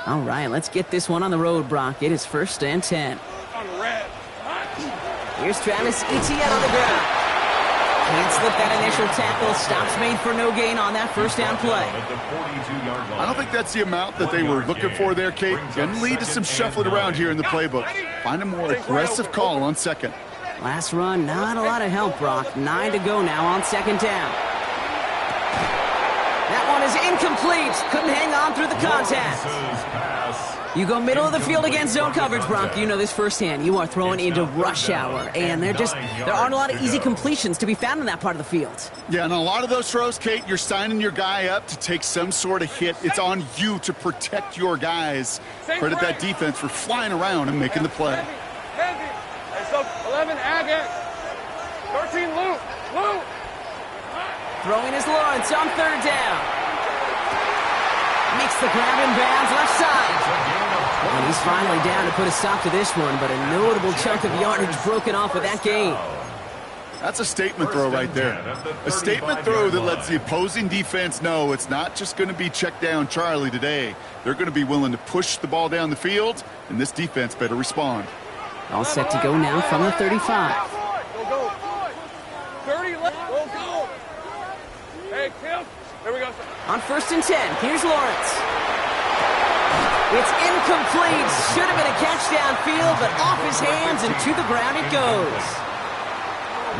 All right, let's get this one on the road, Brock. It is 1st and 10. Here's Travis Etienne on the ground. Can't slip that initial tackle. Stops made for no gain on that first down play. I don't think that's the amount that they were looking for there, Kate. Going to lead to some shuffling around here in the playbook. Find a more aggressive call on second. Last run, not a lot of help, Brock. 9 to go now on 2nd down. That one is incomplete. Couldn't hang on through the contact. You go middle of the field against zone coverage, Brock. You know this firsthand. You are throwing into rush hour, and there aren't a lot of easy completions to be found in that part of the field. Yeah, and a lot of those throws, Kate, you're signing your guy up to take some sort of hit. It's on you to protect your guys. Credit that defense for flying around and making the play. 11 Agate. 13 Luke. Throwing is Lawrence on 3rd down. Makes the grab in bounds left side. And he's finally down to put a stop to this one, but a notable chunk of yardage broken off with that gain. That's a statement throw right there. A statement throw that lets the opposing defense know it's not just going to be check down Charlie today. They're going to be willing to push the ball down the field, and this defense better respond. All set to go now from the 35. Go. 30 left. Go. Hey, Kim. Here we go. On 1st and 10, here's Lawrence. It's incomplete. Should have been a catch downfield, but off his hands and to the ground it goes.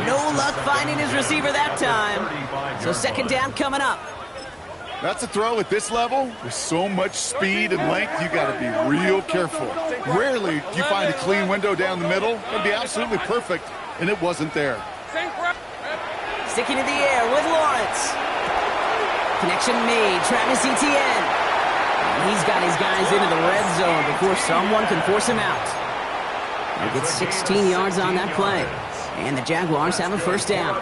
No luck finding his receiver that time. So 2nd down coming up. That's a throw at this level. With so much speed and length, you got to be real careful. Rarely do you find a clean window down the middle. It'd be absolutely perfect, and it wasn't there. Sticking in the air with Lawrence. Connection made. Travis Etienne. And he's got his guys into the red zone before someone can force him out. He gets 16 yards on that play. And the Jaguars have a 1st down.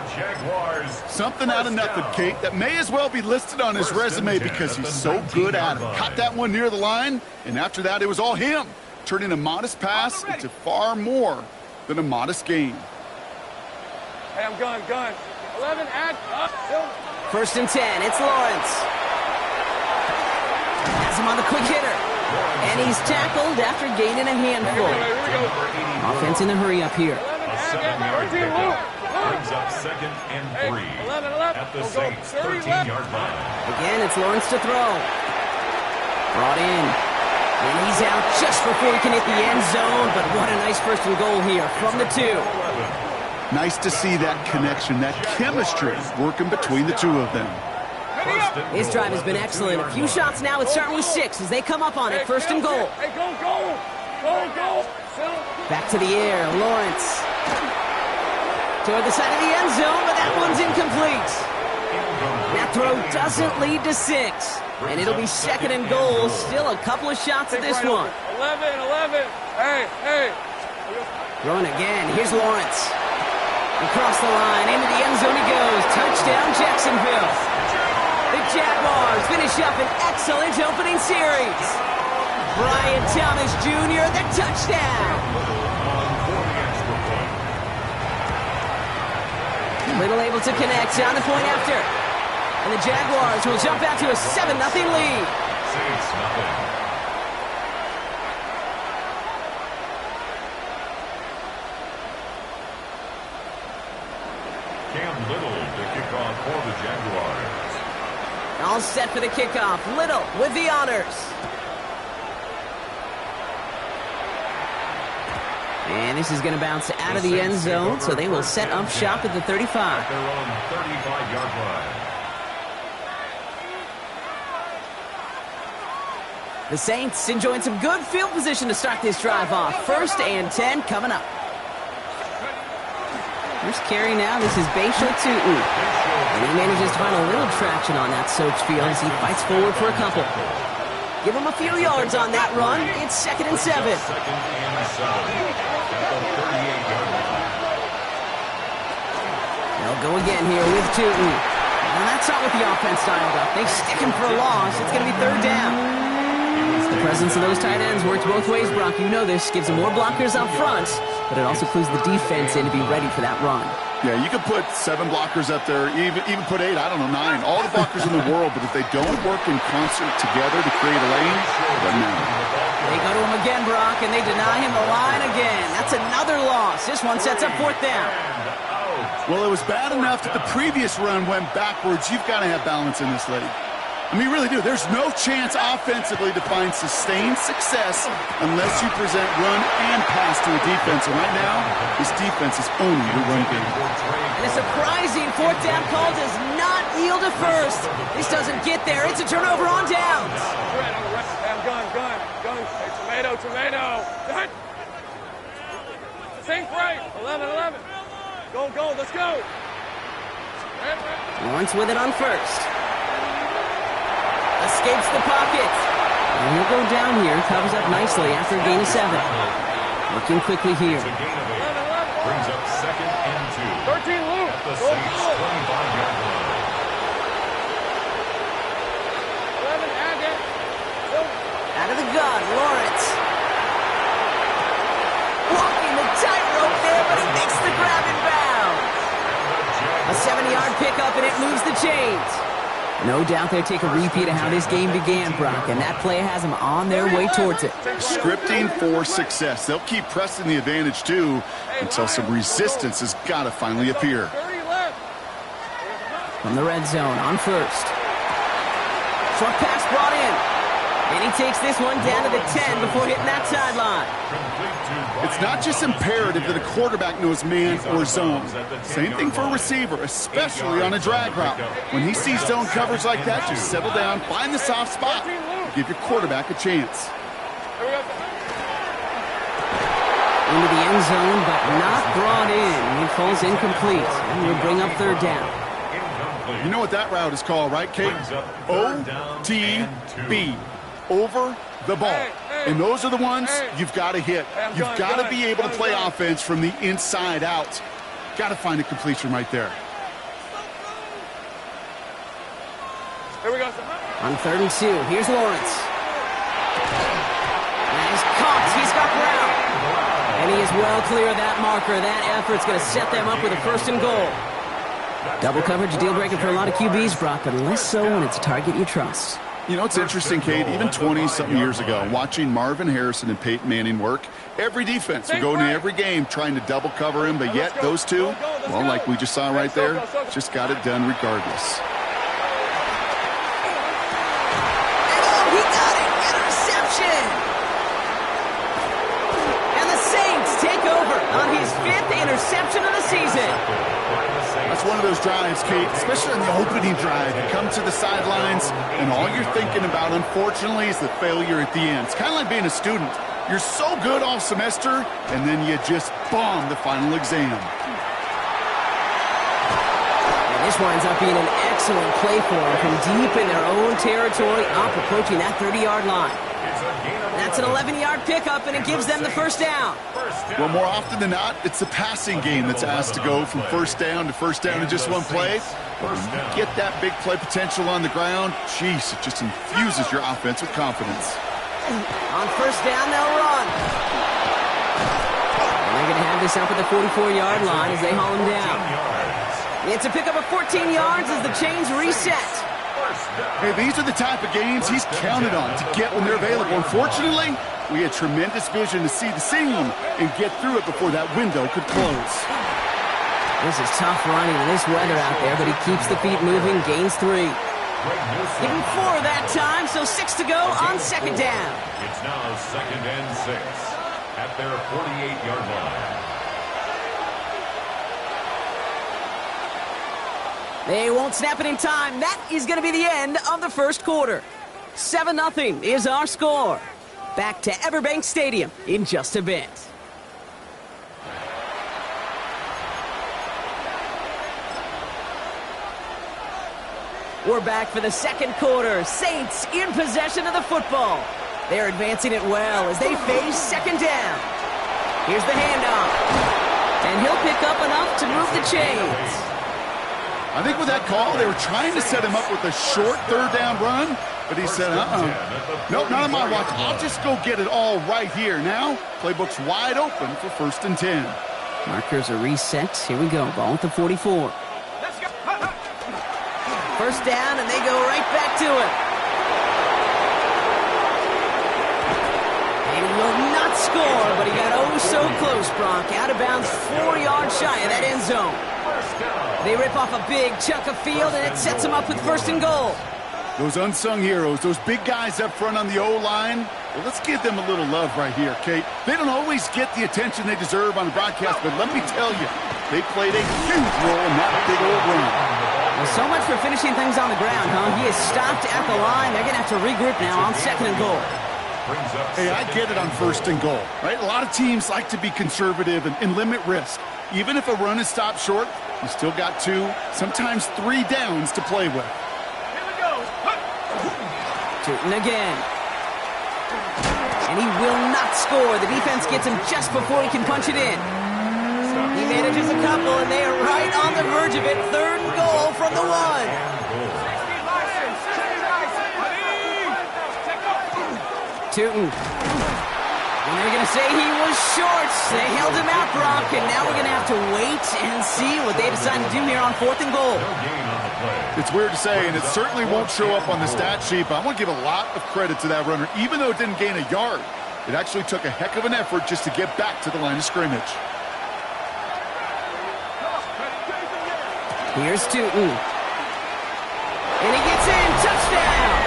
Something out of nothing, Kate, that may as well be listed on his resume because he's so good at it. Caught that one near the line, and after that, it was all him, turning a modest pass into far more than a modest gain. Hey, I'm gun. 11 add up. 1st and 10, it's Lawrence. Has him on the quick hitter. And he's tackled after gaining a handful. Offense in a hurry up here. 13 Luke. Brings up 2nd and 3 at the Saints' 13-yard line. Again, it's Lawrence to throw. Brought in. And he's out just before he can hit the end zone, but what a nice 1st and goal here from the 2. Nice to see that connection, that chemistry working between the two of them. His drive has been excellent. A few shots now. It's starting with 6 as they come up on it. 1st and goal. Hey, go. Back to the air. Lawrence. Toward the side of the end zone, but that one's incomplete. That throw doesn't lead to 6. And it'll be 2nd and goal. Still a couple of shots at this one. 11. Hey. Throwing again. Here's Lawrence. Across the line. Into the end zone he goes. Touchdown, Jacksonville. The Jaguars finish up an excellent opening series. Brian Thomas Jr., the touchdown. Little able to connect on the point after. And the Jaguars will jump out to a 7-0 lead. 6-0. Cam Little to kick off for the Jaguars. All set for the kickoff. Little with the honors. And this is going to bounce out of the end zone, so they will set up shop at the 35. At their own 35-yard line. The Saints enjoying some good field position to start this drive off. 1st and 10 coming up. First carry now. This is Bashal Tootin. And he manages to find a little traction on that soaked field as he fights forward for a couple. Give him a few yards on that run. It's 2nd and 7. 2nd and 7. At the 38-yard line. They'll go again here with Tootin. Now that's not what the offense dialed up. They stick him for a loss. It's going to be 3rd down. The presence of those tight ends works both ways, Brock. You know this. Gives them more blockers up front, but it also clues the defense in to be ready for that run. Yeah, you could put 7 blockers up there, even put 8, I don't know, 9. All the blockers in the world, but if they don't work in concert together to create a lane, it doesn't matter. They go to him again, Brock, and they deny him the line again. That's another loss. This one sets up 4th down. Well, it was bad enough that the previous run went backwards. You've got to have balance in this league. I mean, you really do. There's no chance offensively to find sustained success unless you present run and pass to a defense. And right now, this defense is owning the run game. And a surprising 4th down call does not yield a first. This doesn't get there. It's a turnover on downs. Gun. Hey, tomato. Gun. Sink right. 11. Go. Let's go. Lawrence with it on first. Escapes the pocket. And he'll go down here. Covers up nicely after a gain of 7. Working quickly here. Brings up 2nd and 2. 13 loop. At the Saints' 25-yard line. 11, Agate. Out of the gun, Lawrence. Walking the tightrope there, but he makes the grab in bounds. A 7-yard pickup, and it moves the chains. No doubt they'll take a repeat of how this game began, Brock, and that play has them on their way towards it. Scripting for success. They'll keep pressing the advantage, too, until some resistance has got to finally appear. From the red zone, on first. Short pass brought in. And he takes this one down to the 10 before hitting that sideline. It's not just imperative that a quarterback knows man or zone. Same thing for a receiver, especially on a drag route. When he sees zone coverage like that, just settle down, find the soft spot, and give your quarterback a chance. Into the end zone, but not brought in. He falls incomplete, and will bring up 3rd down. You know what that route is called, right, Kate? OTB. Over the ball. And those are the ones you've got to hit. You've got to be able to play offense from the inside out. Got to find a completion right there. Here we go. On 3rd and 2, here's Lawrence. And he's caught. He's got ground. And he is well clear of that marker. That effort's going to set them up with a 1st and goal. Double coverage, deal breaker for a lot of QBs, Brock, but less so when it's a target you trust. You know, it's interesting, Kate, even 20-something years ago, watching Marvin Harrison and Peyton Manning work, every defense would go into every game trying to double cover him, but yet those two, well, like we just saw right there, just got it done regardless. He got it! Interception! And the Saints take over on his 5th interception of the season. That's one of those drives, Kate, especially on the opening drive. You come to the sidelines, and all you're thinking about, unfortunately, is the failure at the end. It's kind of like being a student. You're so good all semester, and then you just bomb the final exam. And this winds up being an excellent play for them from deep in their own territory, up approaching that 30-yard line. That's an 11-yard pickup, and it gives them the 1st down. Well, more often than not, it's the passing game that's asked to go from 1st down to 1st down in just one play. But when you get that big play potential on the ground, geez, it just infuses your offense with confidence. On 1st down, they'll run. And they're going to have this up at the 44-yard line as they haul him down. It's a pickup of 14 yards as the chains reset. Hey, these are the type of games he's counted on to get when they're available. Unfortunately, we had tremendous vision to see the seam and get through it before that window could close. This is tough running in this weather out there, but he keeps the feet moving, gains 3. Give him 4 that time, so 6 to go on 2nd down. It's now 2nd and 6 at their 48-yard line. They won't snap it in time. That is going to be the end of the 1st quarter. 7-0 is our score. Back to Everbank Stadium in just a bit. We're back for the 2nd quarter. Saints in possession of the football. They're advancing it well as they face 2nd down. Here's the handoff. And he'll pick up enough to move the chains. I think with that call, they were trying to set him up with a short 3rd down run, but he said, nope, not on my watch. I'll just go get it all right here. Now, playbook's wide open for 1st and 10. Markers are reset. Here we go. Ball at the 44. First down, and they go right back to it. And he will not score, but he got oh so close, Brock. Out of bounds, 4 yards shy of that end zone. They rip off a big chunk of field, and it sets them up with first and goal. Those unsung heroes, those big guys up front on the O-line, well, let's give them a little love right here, Kate. They don't always get the attention they deserve on the broadcast, but let me tell you, they played a huge role in that big old run. Well, so much for finishing things on the ground, huh? He is stopped at the line. They're going to have to regroup now on second and goal. Hey, I get it on first and goal, right? A lot of teams like to be conservative and limit risk. Even if a run is stopped short, you still got 2, sometimes 3 downs to play with. Tootin again. And he will not score. The defense gets him just before he can punch it in. He manages a couple, and they are right on the verge of it. Third and goal from the 1. Tootin. And they're going to say he was short. They held him out, Brock, and now we're going to have to wait and see what they decide to do here on fourth and goal. It's weird to say, and it certainly won't show up on the stat sheet, but I want to give a lot of credit to that runner. Even though it didn't gain a yard, it actually took a heck of an effort just to get back to the line of scrimmage. Here's Tootin. And he gets in. Touchdown!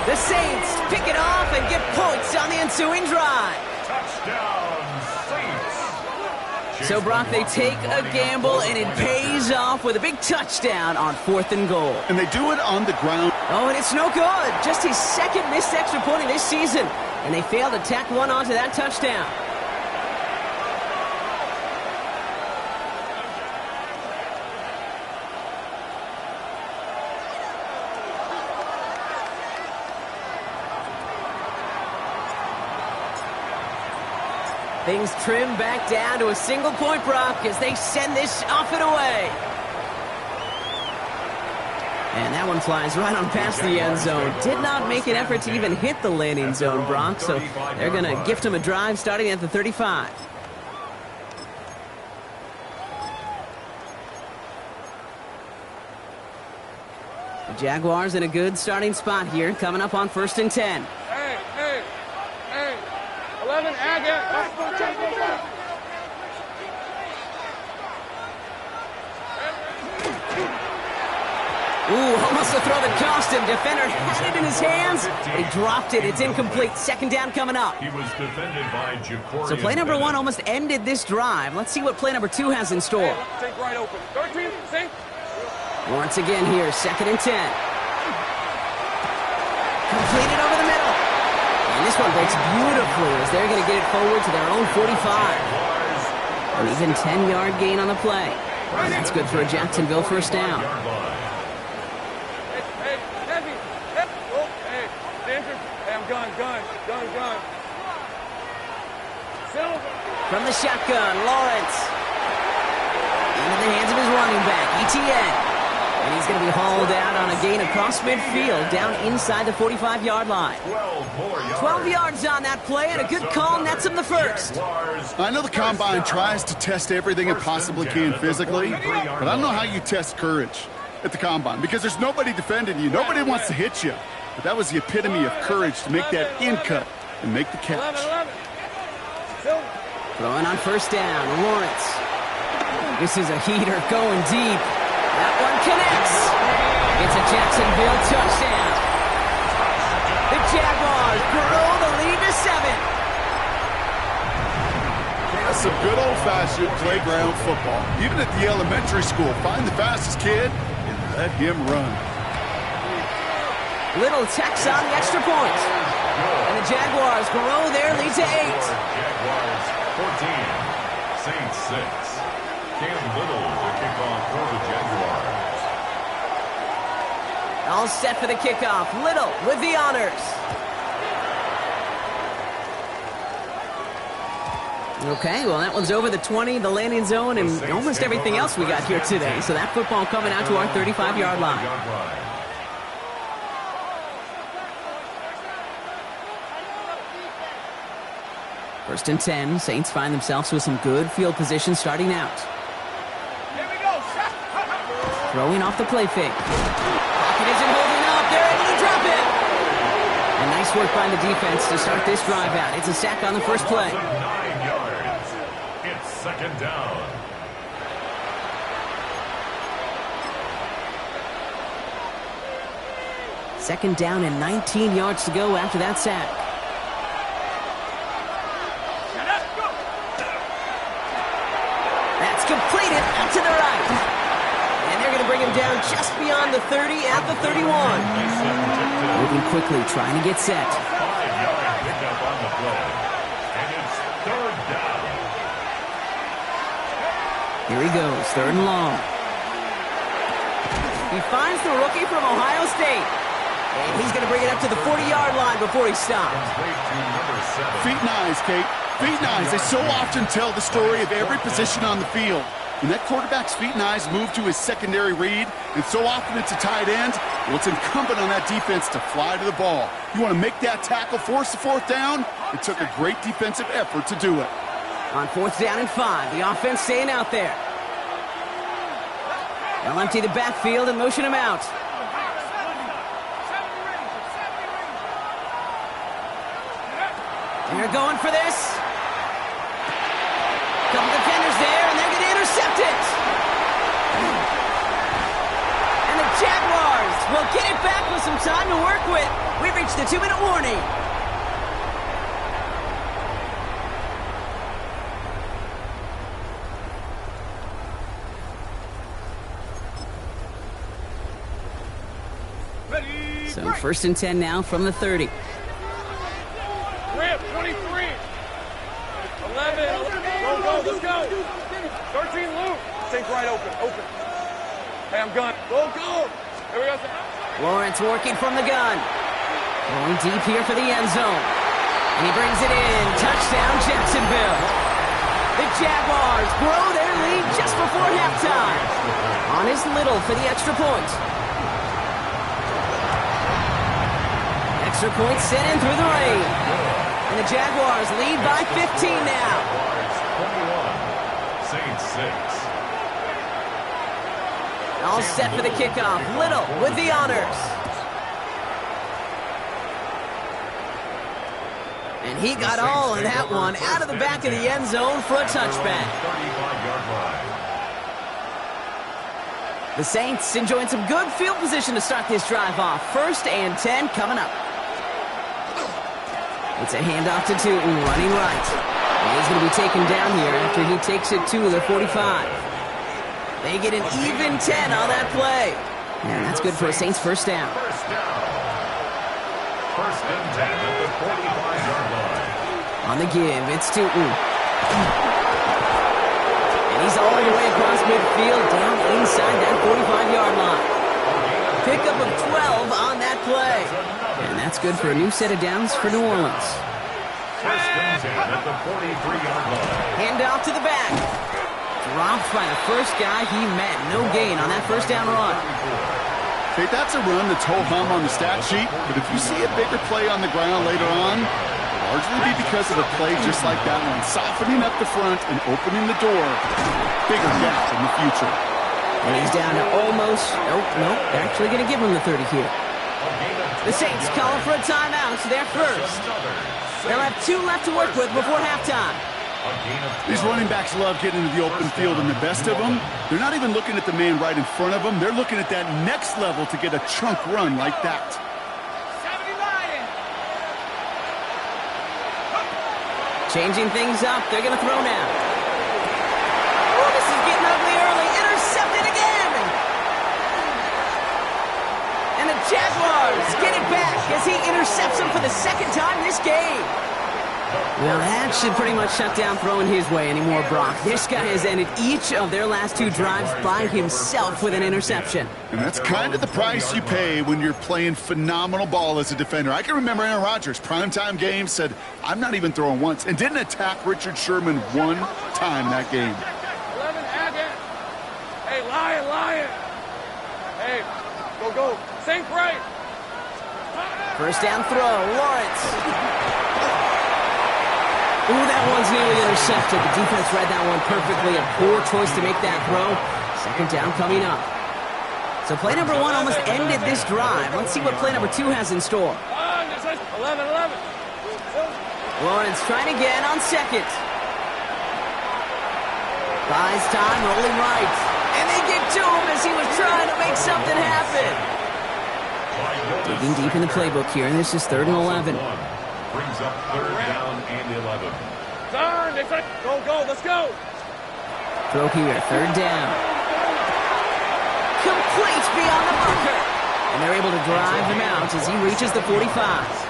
The Saints pick it off and get points on the ensuing drive. Touchdown, Saints. So, Brock, they take a gamble, and it pays off with a big touchdown on fourth and goal. And they do it on the ground. Oh, and it's no good. Just his second missed extra point of this season. And they failed to tack one onto that touchdown. Things trim back down to a single point, Brock, as they send this off and away. And that one flies right on past the end zone. Did not make an effort to even hit the landing zone, Brock, so they're going to gift him a drive starting at the 35. The Jaguars in a good starting spot here, coming up on first and 10. Hey, 11, Agate. Ooh, almost a throw that cost him. Defender had it in his hands. He dropped it. It's incomplete. Second down coming up. He was defended by Ja'Cory. So play number 1 almost ended this drive. Let's see what play number 2 has in store. Think right open. 13, sink. Once again here, second and 10. Completed over the middle. And this one breaks beautifully as they're going to get it forward to their own 45. An even 10-yard gain on the play. And that's good for a Jacksonville first down. Gun. From the shotgun, Lawrence. Into the hands of his running back, ETN. And he's going to be hauled out on a gain across midfield, down inside the 45-yard line. 12 yards on that play, and a good call nets him the first. I know the Combine tries to test everything it possibly can physically, but I don't know how you test courage at the Combine, because there's nobody defending you. Nobody wants to hit you. But that was the epitome of courage to make that in cut and make the catch. Throwing on first down, Lawrence. This is a heater going deep. That one connects. It's a Jacksonville touchdown. The Jaguars grow the lead to 7. That's some good old-fashioned playground football. Even at the elementary school, find the fastest kid and let him run. Little tacks on the extra point. And the Jaguars grow their lead to 8. Jaguars 14, Saints 6. Cam Little to kick off for the Jaguars. All set for the kickoff. Little with the honors. Okay, well, that one's over the 20, the landing zone, and almost everything else we got here today. So that football coming out to our 35-yard line. First and 10. Saints find themselves with some good field position starting out. Here we go. Throwing off the play fake. Pocket isn't holding up. They're able to drop it. And nice work by the defense to start this drive out. It's a sack on the first play. 9 yards. It's second down. Second down and 19 yards to go after that sack. That's completed out to the right. And they're going to bring him down just beyond the 30 at the 31. Moving quickly, trying to get set. 5-yard pickup on the play. And it's third down. Here he goes, third and long. He finds the rookie from Ohio State. And he's going to bring it up to the 40-yard line before he stops. Feet and eyes, Kate. Feet and eyes. They so often tell the story of every position on the field. When that quarterback's feet and eyes move to his secondary read, and so often it's a tight end, well, it's incumbent on that defense to fly to the ball. You want to make that tackle, force the fourth down? It took a great defensive effort to do it. On fourth down and 5, the offense staying out there. They'll empty the backfield and motion him out. They're going for this. Couple defenders there, and they're going to intercept it. And the Jaguars will get it back with some time to work with. We've reached the 2-minute warning. So first and 10 now from the 30. Rip, 23. 11. Go, let's go. 13, Luke. Take right open. Hey, I'm gun. Go. Here we go. Lawrence working from the gun. Going deep here for the end zone. And he brings it in. Touchdown, Jacksonville. The Jaguars grow their lead just before halftime. On is Little for the extra point. Extra point sent in through the rain. And the Jaguars lead by 15 now. 21. Saints 6. All set for the kickoff. Little with the honors. And he got all of that one out of the back of the end zone for a touchback. 35-yard line. The Saints enjoying some good field position to start this drive off. First and 10 coming up. It's a handoff to Tootin, running right. And he's going to be taken down here after he takes it to the 45. They get an even 10 on that play. And that's good for a Saints first down. First and 10 at the 45-yard line. On the give, it's Tootin. And he's all the way across midfield, down inside that 45-yard line. Pickup of 12 on that play. And that's good for a new set of downs for New Orleans. First and 10 at the 43-yard line. Hand off to the back. Dropped by the first guy he met. No gain on that first down run. Kate, that's a run that's ho-hum on the stat sheet, but if you see a bigger play on the ground later on, it'll largely be because of a play just like that one, softening up the front and opening the door. Bigger gap in the future. And he's down to almost, nope, they're actually going to give him the 30 here. The Saints calling for a timeout. They're first. They'll have 2 left to work with before halftime. These running backs love getting into the open field, and the best of them, they're not even looking at the man right in front of them. They're looking at that next level to get a chunk run like that. Changing things up. They're going to throw now. Oh, this is getting ugly early. Intercepted again. And the Jaguars get it back as he intercepts him for the second time this game. Well, that should pretty much shut down throwing his way anymore, Brock. This guy has ended each of their last 2 drives by himself with an interception. And that's kind of the price you pay when you're playing phenomenal ball as a defender. I can remember Aaron Rodgers, primetime game, said, I'm not even throwing once, and didn't attack Richard Sherman one time that game. 11, add it. Hey, Lion. Hey, go. Saint right. First down throw, Lawrence. Ooh, that one's nearly intercepted. The defense read that one perfectly. A poor choice to make that throw. Second down coming up. So play number 1 almost ended this drive. Let's see what play number 2 has in store. 11. Lawrence trying again on second. Buys time, rolling right. And they get to him as he was trying to make something happen. Digging deep in the playbook here, and this is 3rd and 11. Brings up 3rd down and 11. Turn, go, let's go. Throw here, 3rd down. Complete beyond the marker. And they're able to drive him out as he reaches the 45.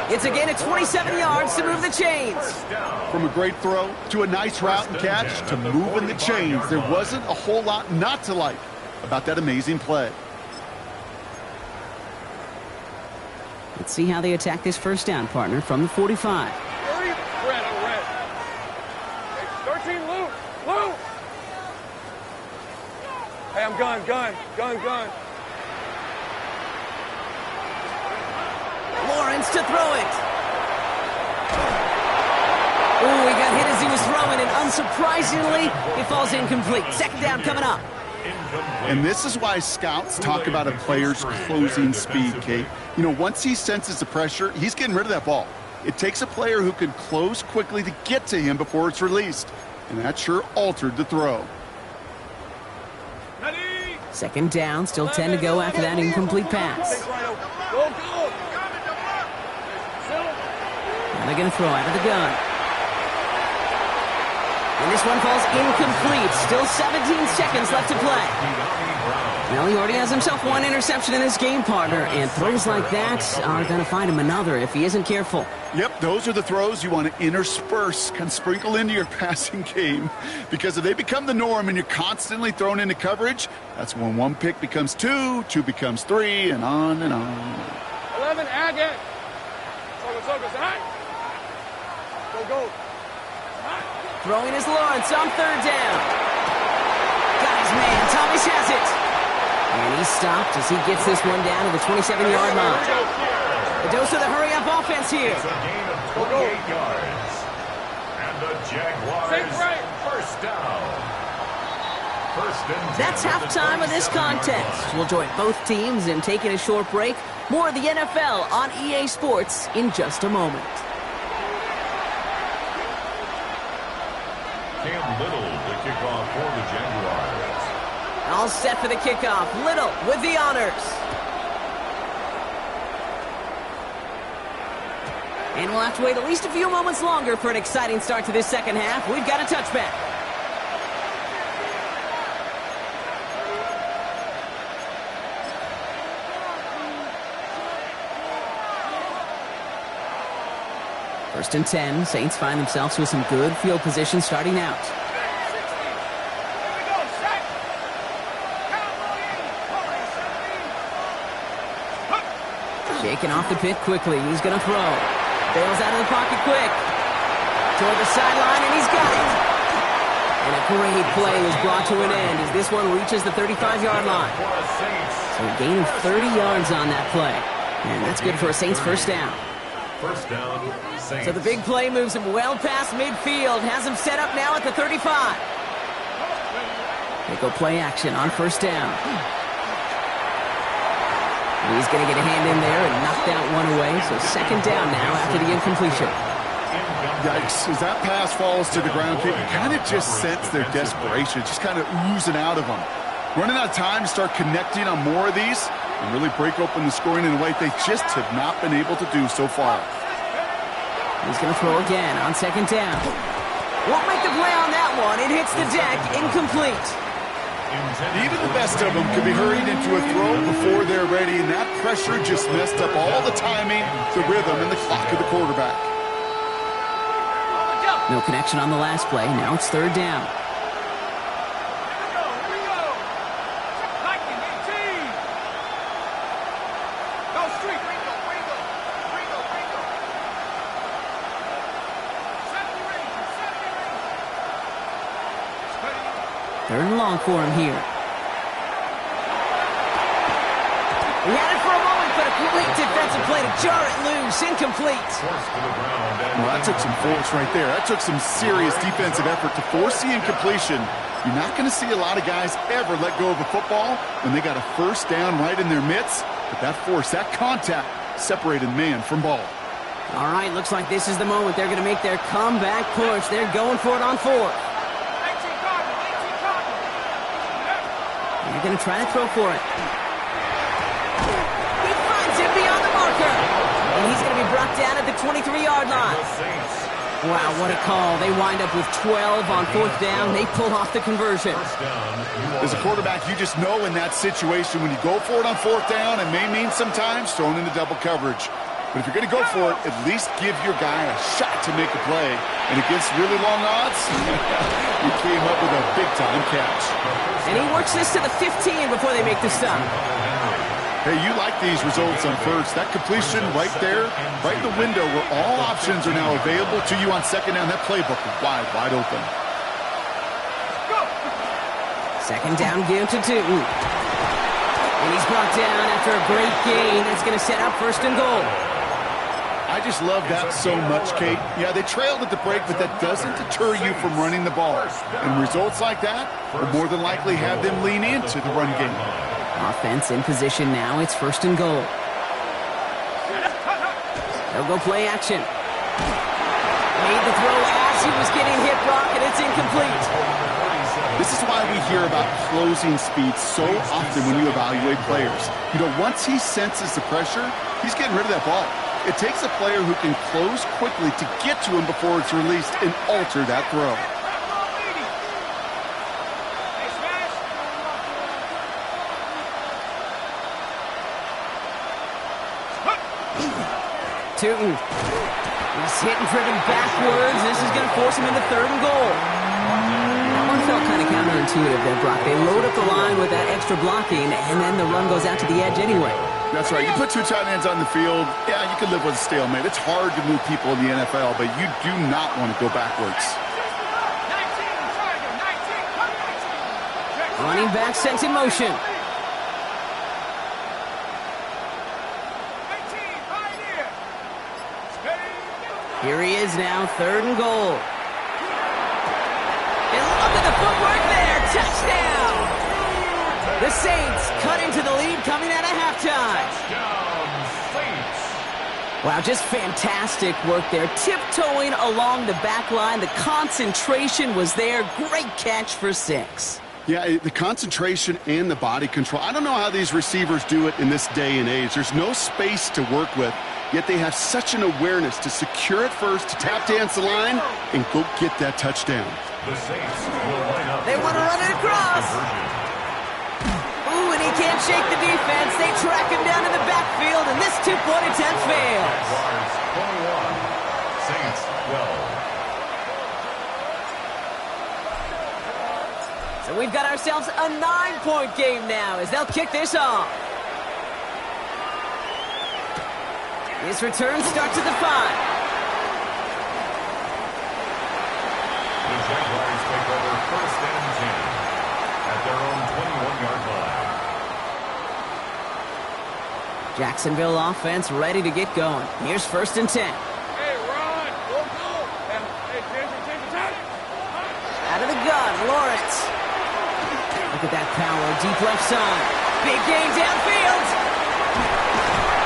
It's again at 27 yards to move the chains. From a great throw to a nice route and catch to moving the chains, there wasn't a whole lot not to like about that amazing play. Let's see how they attack this first down, partner, from the 45. Red. 13, Luke. Hey, I'm gun. Lawrence to throw it. Ooh, he got hit as he was throwing, and unsurprisingly, it falls incomplete. Second down coming up. And this is why scouts talk about a player's closing speed, Kate. You know, once he senses the pressure, he's getting rid of that ball. It takes a player who can close quickly to get to him before it's released. And that sure altered the throw. Second down, still 10 to go after that incomplete pass. Go. Now they're going to throw out of the gun. And this one falls incomplete. Still 17 seconds left to play. Well, he already has himself 1 interception in this game, partner, and throws like that are going to find him another if he isn't careful. Yep, those are the throws you want to intersperse, kind of sprinkle into your passing game, because if they become the norm and you're constantly thrown into coverage, that's when 1 pick becomes 2, 2 becomes 3, and on and on. 11, add it. Focus, high. Go. Throwing is Lawrence on 3rd down. Got his man. Thomas has it. And he's stopped as he gets this one down to the 27-yard line. A dose of the hurry-up offense here. It's a gain of 28 yards. And the Jaguars, first down. That's halftime of this contest. We'll join both teams in taking a short break. More of the NFL on EA Sports in just a moment. Cam Little, the kickoff for the Jaguars. All set for the kickoff. Little with the honors. And we'll have to wait at least a few moments longer for an exciting start to this second half. We've got a touchback. First and 10. Saints find themselves with some good field position starting out. Shaking off the pit quickly. He's going to throw. Bails out of the pocket quick. Toward the sideline, and he's got it. And a great play is brought to an end as this one reaches the 35-yard line. So a gain of 30 yards on that play. And that's good for a Saints first down. First down, Saints. So the big play moves him well past midfield. Has him set up now at the 35. They go play action on first down. He's going to get a hand in there and knock that one away. So second down now after the incompletion. Yikes. As that pass falls to the ground, you kind of just sense their desperation, just kind of oozing out of them. Running out of time to start connecting on more of these and really break open the scoring in a way they just have not been able to do so far. He's going to throw again on second down. Won't make the play on that one. It hits the deck, incomplete. Even the best of them could be hurried into a throw before they're ready, and that pressure just messed up all the timing, the rhythm, and the clock of the quarterback. No connection on the last play. Now it's third down. Third and long for him here. He had it for a moment, but a Late defensive play to jar it loose. Incomplete. Forced to the ground. Well, that took some force right there. That took some serious defensive effort to force the incompletion. You're not going to see a lot of guys ever let go of a football when they got a first down right in their midst. But that force, that contact, separated man from ball. All right, looks like this is the moment they're going to make their comeback push. They're going for it on fourth. They're going to try to throw for it. He finds him beyond the marker. And he's going to be brought down at the 23-yard line. Wow, what a call. They wind up with 12 on fourth down. They pull off the conversion. As a quarterback, you just know in that situation when you go for it on fourth down, it may mean sometimes throwing into double coverage. But if you're going to go for it, at least give your guy a shot to make a play. And against really long odds, he came up with a big-time catch. And he works this to the 15 before they make the stop. Hey, you like these results on first. That completion right there, right in the window where all options are now available to you on second down. That playbook is wide open. Second down give to Tootin. And he's brought down after a great gain. That's going to set up first and goal. I just love that so much, Kate. Yeah, they trailed at the break, but that doesn't deter you from running the ball. And results like that will more than likely have them lean into the run game. Offense in position now. It's first and goal. They'll go play action. Made the throw as he was getting hit, Brock, and it's incomplete. This is why we hear about closing speed so often when you evaluate players. You know, once he senses the pressure, he's getting rid of that ball. It takes a player who can close quickly to get to him before it's released and alter that throw. Tootin. He's hit and driven backwards. This is going to force him into third and goal. That one felt kind of counterintuitive there, Brock. They load up the line with that extra blocking, and then the run goes out to the edge anyway. That's right. You put two tight ends on the field, yeah, you can live with a stalemate. It's hard to move people in the NFL, but you do not want to go backwards. Running back sent in motion. Here he is now, third and goal. And look at the footwork there, touchdown! The Saints cut into the lead coming out of halftime. Wow, just fantastic work there. Tiptoeing along the back line. The concentration was there. Great catch for 6. Yeah, the concentration and the body control. I don't know how these receivers do it in this day and age. There's no space to work with, yet they have such an awareness to secure it first, to tap dance the line, and go get that touchdown. The Saints will line up. They want to run it across. Ooh, and he can't shake the defense. They track him down in the backfield, and this two-point attempt fails. Jaguars 21, Saints 12. So we've got ourselves a 9-point game now as they'll kick this off. This return starts at the 5. The Jaguars take over first and 10 at their own 21-yard line. Jacksonville offense ready to get going. Here's first and 10. Hey, run! Go! Hey, change attack! Out of the gun, Lawrence. Look at that power, deep left side. Big gain downfield.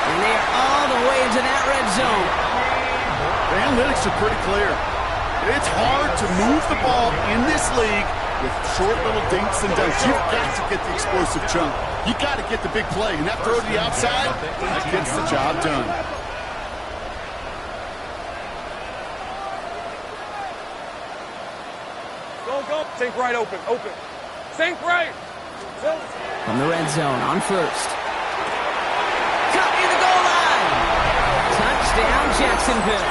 And they are all the way into that red zone. The analytics are pretty clear. It's hard to move the ball in this league with short little dinks and dunks. You've got to get the explosive chunk. You got to get the big play. And that throw to the outside, that gets the job done. Go. Think right, open. Think right. From the red zone on first. Cut near the goal line. Touchdown, Jacksonville.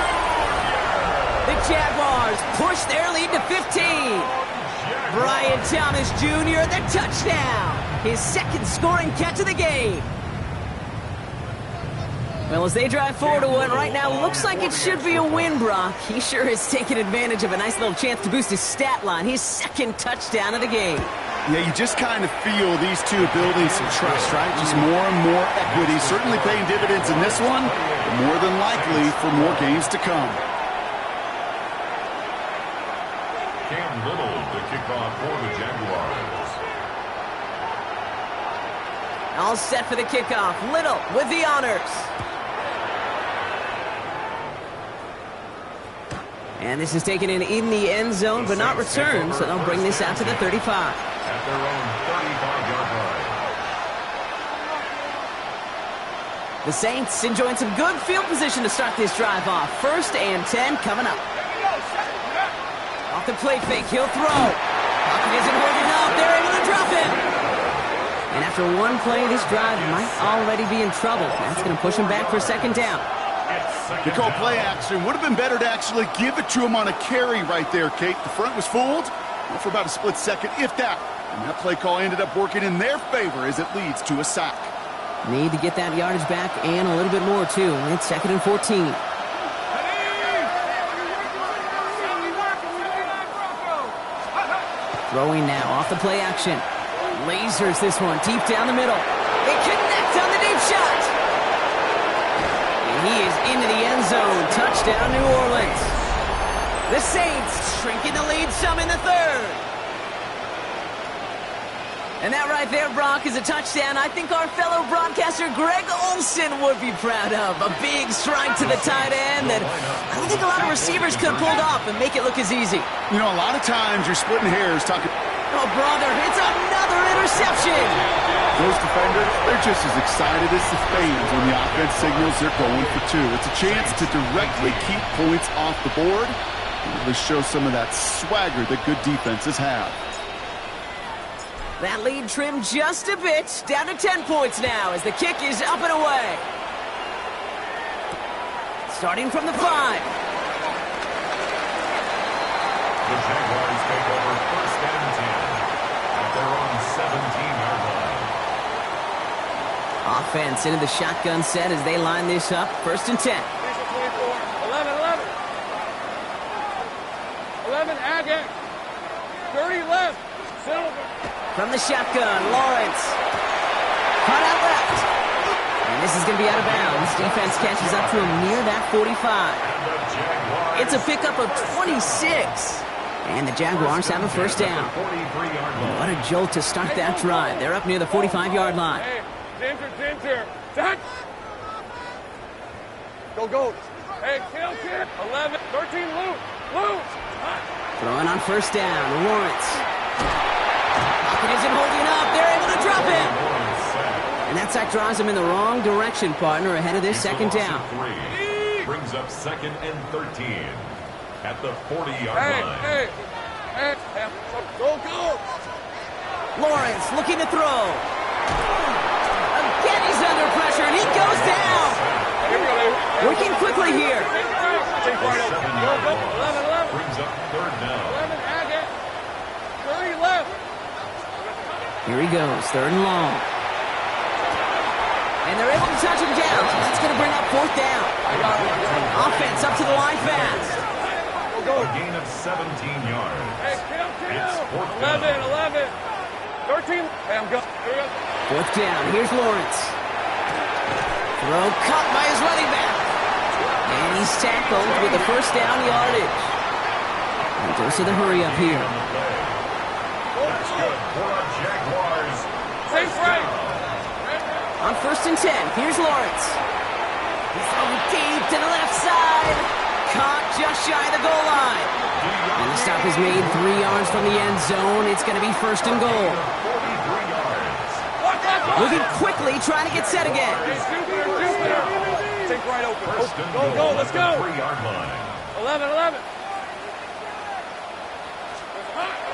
The Jaguars push their lead to 15. Brian Thomas Jr., the touchdown. His second scoring catch of the game. Well, as they drive forward to one right now, looks like it should be a win, Brock. He sure has taken advantage of a nice little chance to boost his stat line. His second touchdown of the game. Yeah, you just kind of feel these two building some trust, right? Just more and more equity, certainly paying dividends in this one, but more than likely for more games to come. Cam Little to kick off for the Jaguars. All set for the kickoff. Little with the honors. And this is taken in the end zone, but not returned, so they'll bring this out to the 35. At their own 35-yard line. The Saints enjoying some good field position to start this drive off. 1st and 10 coming up. Off the play fake, he'll throw. Pocket isn't holding up. They're able to drop him. And after one play, this drive might already be in trouble. That's going to push him back for 2nd down. They call play action. Would have been better to actually give it to him on a carry right there, Kate. The front was fooled for about a split second, if that. And that play call ended up working in their favor as it leads to a sack. Need to get that yardage back and a little bit more, too. It's 2nd and 14. Throwing now off the play action. Lasers this one deep down the middle. They connect on the deep shot. And he is into the end zone. Touchdown, New Orleans. The Saints shrinking the lead some in the 3rd. And that right there, Brock, is a touchdown I think our fellow broadcaster Greg Olsen would be proud of. A big strike to the tight end that I don't think a lot of receivers could have pulled off and make it look as easy. You know, a lot of times you're splitting hairs talking... Oh, brother, it's another interception. Those defenders, they're just as excited as the fans when the offense signals they're going for 2. It's a chance to directly keep points off the board and really show some of that swagger that good defenses have. That lead trimmed just a bit, down to 10 points now as the kick is up and away. Starting from the 5. The Jaguars take over 1st and 10 at their own 17-yard line. Offense into the shotgun set as they line this up. 1st and 10. 11, again. 30 left. Silver. From the shotgun, Lawrence. Caught out left. And this is going to be out of bounds. Defense catches up to him near that 45. It's a pickup of 26. And the Jaguars have a 1st down. What a jolt to start that drive. They're up near the 45-yard line. Hey, Ginger. Jack. Go. Hey, kill, kid. 11, 13, loose. Throwing on 1st down, Lawrence. Pocket isn't holding up. They're able to drop him. And that sack drives him in the wrong direction, partner, ahead of this 2nd down. Brings up 2nd and 13 at the 40-yard line. Hey. Go. Lawrence looking to throw. Again, he's under pressure, and he goes down. Working quickly here. Take right over. Go. 11. Brings up 3rd down. 11, again. 30 left. Here he goes, 3rd and long. And they're able to touch him down. That's going to bring up 4th down. Offense up to the line fast. A gain of 17 yards. Hey, kill. It's 4th down. 11. 13. Hey, I'm going. 4th down. Here's Lawrence. Throw cut by his running back. And he's tackled with the 1st down yardage. And goes to the hurry up here. That's good for our Jaguars. Safe right. On 1st and 10, here's Lawrence. He's throwing deep to the left side. Caught just shy of the goal line. And the stop is made 3 yards from the end zone. It's going to be 1st and goal. 43 yards. Moving quickly, trying to get set again. Take right open. First and Go, goal let's at go. the 3-yard line. 11.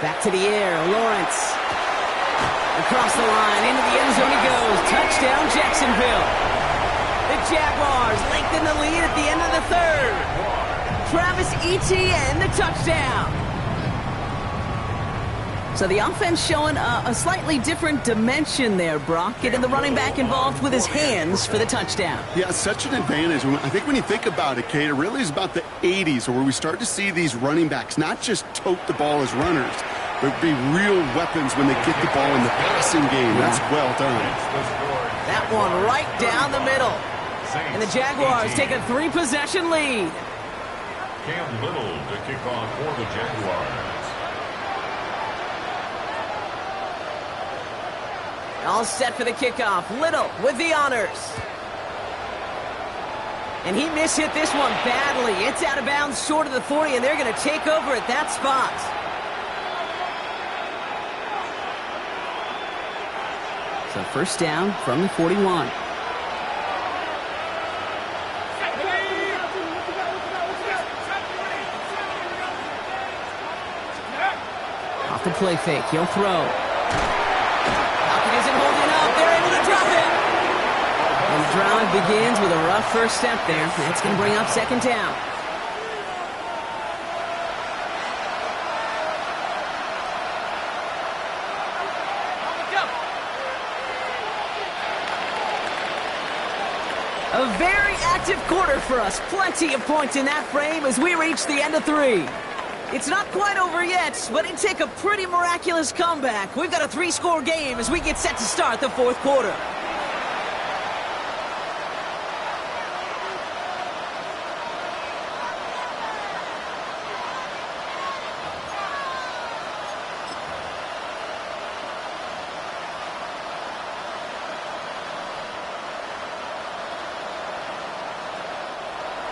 Back to the air, Lawrence. Across the line, into the end zone he goes. Touchdown, Jacksonville. The Jaguars lengthen the lead at the end of the 3rd. Travis Etienne, the touchdown. So the offense showing a slightly different dimension there, Brock. Getting the running back involved with his hands for the touchdown. Yeah, such an advantage. I think when you think about it, Kate, it really is about the 80s where we start to see these running backs not just tote the ball as runners, There'll be real weapons when they get the ball in the passing game. That's well done. That one right down the middle. And the Jaguars take a 3-possession lead. Cam Little to kick off for the Jaguars. All set for the kickoff. Little with the honors. And he mishit this one badly. It's out of bounds short of the 40, and they're going to take over at that spot. So first down from the 41. Off the play fake, he'll throw. Falcon isn't holding up. They're able to drop it. And the drive begins with a rough first step there. That's going to bring up second down. A very active quarter for us. Plenty of points in that frame as we reach the end of 3. It's not quite over yet, but it'd take a pretty miraculous comeback. We've got a 3-score game as we get set to start the 4th quarter.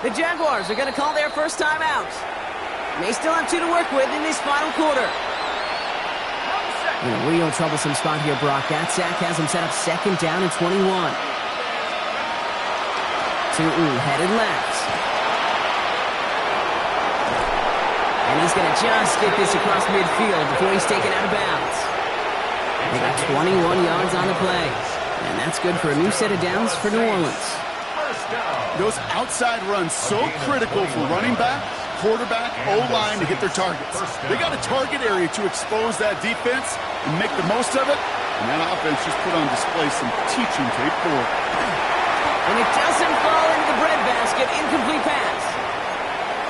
The Jaguars are going to call their first timeout. They still have 2 to work with in this final quarter. In a real troublesome spot here, Brock. That sack has him set up second down and 21. Tootin headed left. And he's going to just get this across midfield before he's taken out of bounds. They got 21 yards on the play. And that's good for a new set of downs for New Orleans. Those outside runs so critical for running back, quarterback, O-line to hit their targets. They got a target area to expose that defense and make the most of it. And that offense just put on display some teaching tape for it. And it doesn't fall into the breadbasket. Incomplete pass.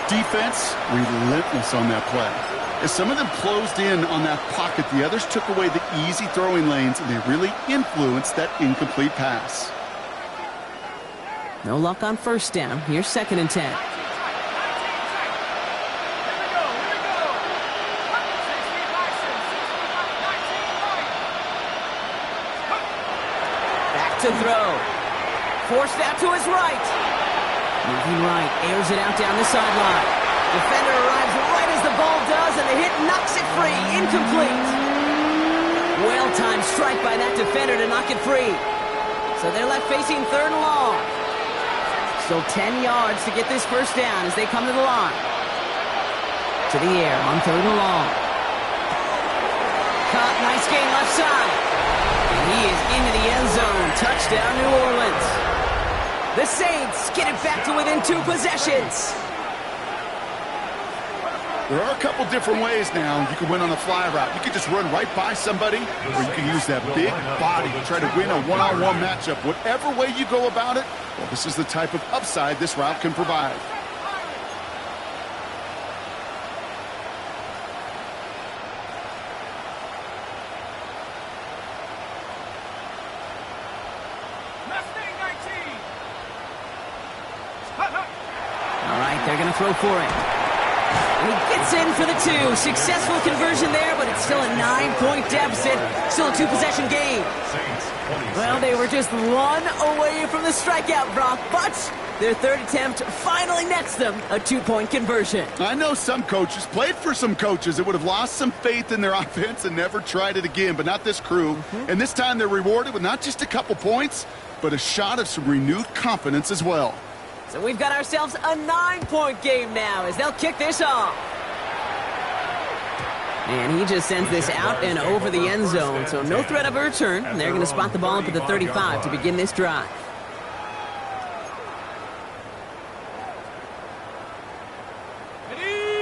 Defense relentless on that play. As some of them closed in on that pocket, the others took away the easy throwing lanes, and they really influenced that incomplete pass. No luck on first down. Here's 2nd and 10. Back to throw. Forced out to his right. Moving right. Airs it out down the sideline. Defender arrives right as the ball does, and the hit knocks it free. Incomplete. Well-timed strike by that defender to knock it free. So they're left facing 3rd and long. Still 10 yards to get this first down as they come to the line. To the air on 3rd and long. Caught, nice gain left side. And he is into the end zone. Touchdown, New Orleans. The Saints get it back to within 2 possessions. There are a couple different ways now you can win on a fly route. You can just run right by somebody, or you can use that big body to try to win a one-on-one matchup. Whatever way you go about it, well, this is the type of upside this route can provide. All right, they're going to throw for it. He gets in for the 2. Successful conversion there, but it's still a 9-point deficit. Still a 2-possession game. Well, they were just 1 away from the strikeout, Brock, but their 3rd attempt finally nets them a 2-point conversion. I know some coaches, played for some coaches that would have lost some faith in their offense and never tried it again, but not this crew. And this time they're rewarded with not just a couple points, but a shot of some renewed confidence as well. So we've got ourselves a 9-point game now as they'll kick this off. And he just sends this out and over the end zone, so no threat of a return. And they're going to spot the ball up at the 35 to begin this drive.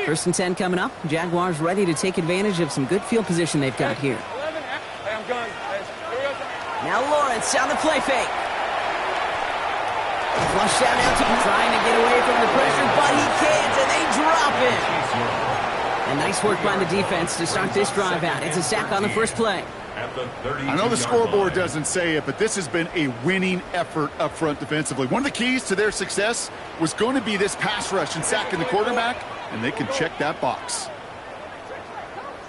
First and 10 coming up. Jaguars ready to take advantage of some good field position they've got here. Hey, I'm gone. Now Lawrence on the play fake. Flushed out now, trying to get away from the pressure, but he can't, and they drop it. And nice work by the defense to start this drive out. It's a sack on the first play. I know the scoreboard doesn't say it, but this has been a winning effort up front defensively. One of the keys to their success was going to be this pass rush and sacking the quarterback, and they can check that box.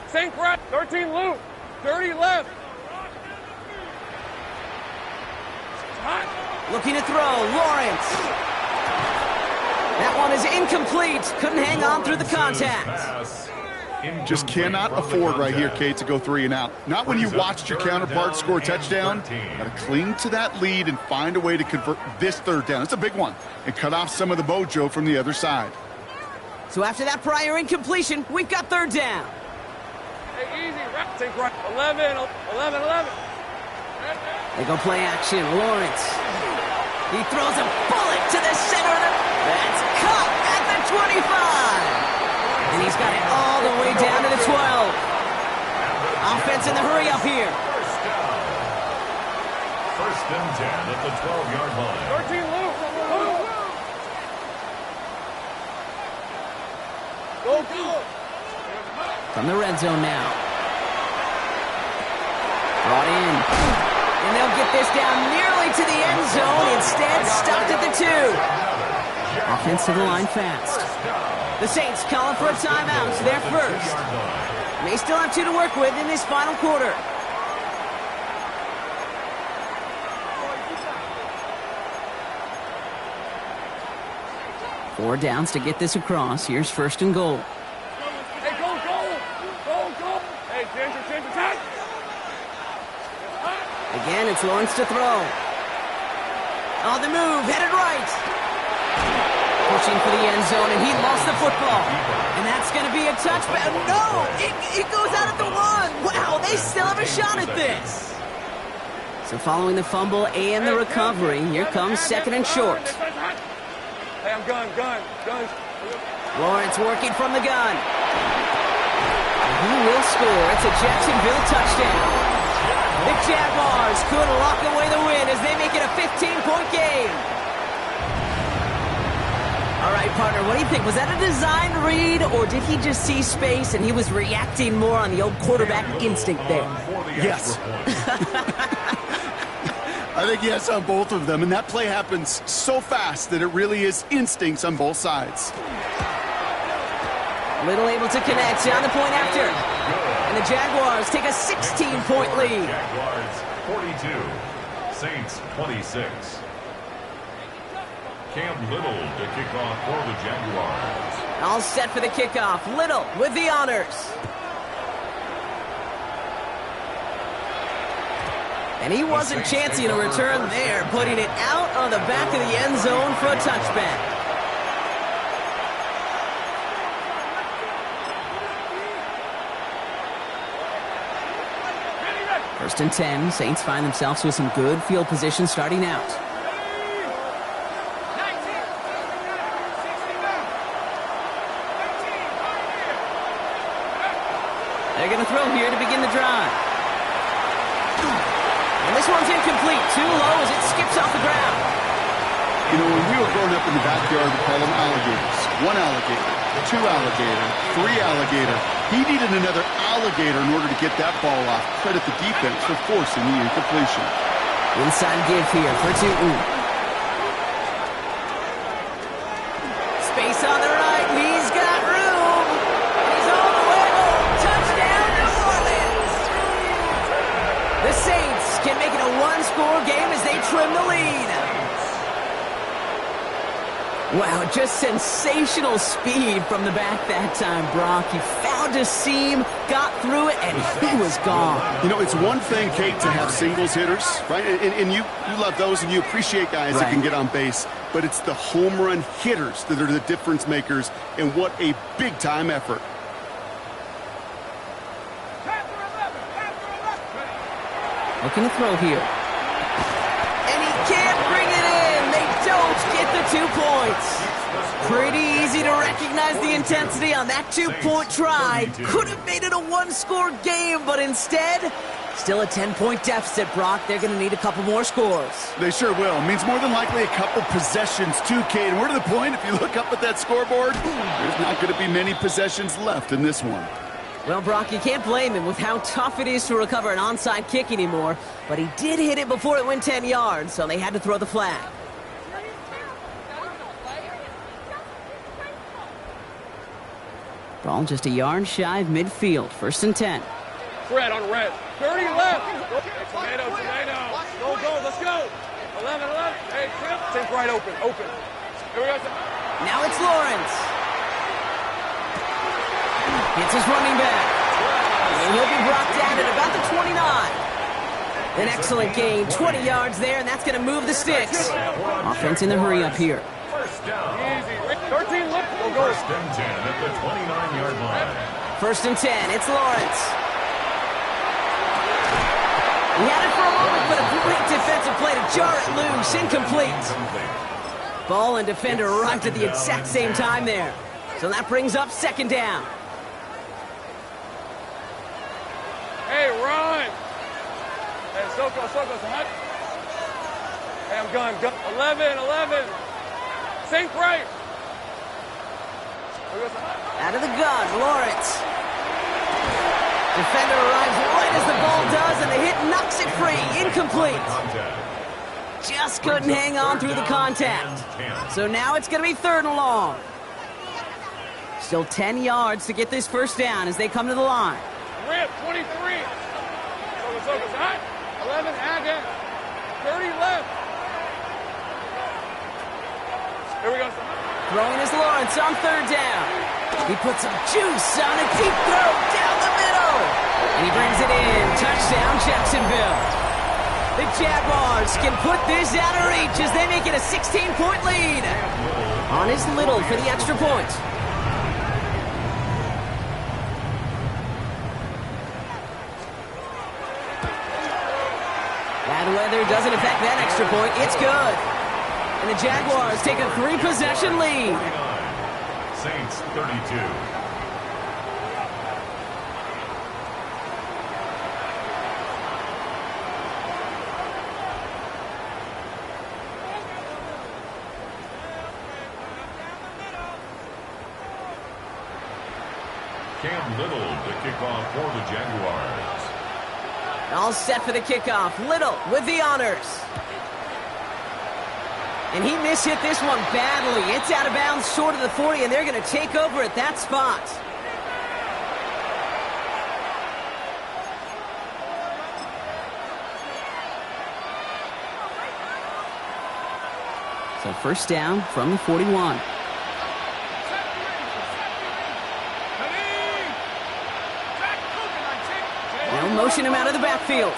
Sink right, 13 loop, 30 left. Looking to throw, Lawrence. That one is incomplete. Couldn't hang on through the contact. Just cannot afford right here, Kate, to go 3 and out. Not when you watched your counterpart score a touchdown. Got to cling to that lead and find a way to convert this third down. It's a big one. And cut off some of the mojo from the other side. So after that prior incompletion, we've got third down. Hey, easy, sink right, 11. They go play action. Lawrence. He throws a bullet to the center of the... That's caught at the 25. And he's got it all the way down to the 12. Offense in the hurry up here. First and 10 at the 12-yard line. 13 loop. Go. From the red zone now. Brought in. And they'll get this down nearly to the end zone. Instead, stopped at the 2. Offense to the line fast. The Saints calling for a timeout. They're first. They still have 2 to work with in this final quarter. Four downs to get this across. Here's first and goal. Hey, go. Hey, Ginger, tight. Again, it's Lawrence to throw. On the move, headed right. Pushing for the end zone, and he lost the football. And that's going to be a touchback. No! It goes out at the 1. Wow, they still have a shot at this. So following the fumble and the recovery, here comes second and short. Hey, I'm gun. Lawrence working from the gun. And he will score. It's a Jacksonville touchdown. The Jaguars could lock away the win as they make it a 15-point game. All right, partner, what do you think? Was that a design read, or did he just see space and he was reacting more on the old quarterback instinct there? Yes. I think yes on both of them, and that play happens so fast that it really is instincts on both sides. Little able to connect on the point after. And the Jaguars take a 16-point lead. Jaguars 42, Saints 26. Cam Little to kick off for the Jaguars. All set for the kickoff. Little with the honors. And he wasn't chancing a return there, putting it out on the back of the end zone for a touchback. First and 10, Saints find themselves with some good field position starting out. They're going to throw here to begin the drive. And this one's incomplete. Too low as it skips off the ground. You know, when we were growing up in the backyard, we call them alligators. 1 alligator, 2 alligator, 3 alligator. He needed another alligator in order to get that ball off. Credit the defense for forcing the incompletion. Inside give here for Tootin. Space on the right. He's got room. He's all the way home. Touchdown, New Orleans. The Saints can make it a 1-score game as they trim the lead. Wow, just sensational speed from the back that time, Brock. He found a seam, got through it, and he was gone. You know, it's one thing, Kate, to have singles hitters, right? And you love those, and you appreciate guys that can get on base. But it's the home run hitters that are the difference makers, and what a big-time effort. Looking to throw here. And he can't bring it in. They don't get the 2 points. Pretty easy to recognize the intensity on that 2-point try. Could have made it a 1-score game, but instead, Still a 10-point deficit, Brock. They're going to need a couple more scores. They sure will. Means more than likely a couple possessions too, Kate. And we're to the point, if you look up at that scoreboard, there's not going to be many possessions left in this one. Well, Brock, you can't blame him with how tough it is to recover an onside kick anymore. But he did hit it before it went 10 yards, so they had to throw the flag. Ball just a yard shy of midfield. 1st and 10. Fred on red. 30 left. Tomato. Go, let's go. 11. Hey, Chip. Think right open. Here we go. Now it's Lawrence. It's his running back. And he'll be brought down at about the 29. An excellent gain. 20 yards there, and that's going to move the sticks. Offense in the hurry up here. First down. Easy. 13 left. Go. First and 10 at the 29-yard line. 1st and 10. It's Lawrence. He had it for a moment, but a great defensive play to jar it loose. Incomplete. Ball and defender arrived at the exact same time there. So that brings up 2nd down. Hey, run. Hey, Soko, hot. Hey, I'm gun. 11. Think right. Out of the gun, Lawrence. Defender arrives right as the ball does, and the hit knocks it free. Incomplete. Just couldn't hang on through the contact. So now it's going to be 3rd and long. Still 10 yards to get this 1st down as they come to the line. Rip, 23. Soko's hot. 11, again. 30 left. Here we go. Throwing is Lawrence on 3rd down. He puts some juice on a deep throw down the middle. And he brings it in. Touchdown, Jacksonville. The Jaguars can put this out of reach as they make it a 16-point lead. On is Little for the extra point. Bad weather doesn't affect that extra point. It's good. And the Jaguars take a 3-possession lead. Saints 32. Cam Little to kick off for the Jaguars. All set for the kickoff. Little with the honors. And he mishit this one badly. It's out of bounds short of the 40, and they're going to take over at that spot. So 1st down from the 41. They'll motion him out of the backfield.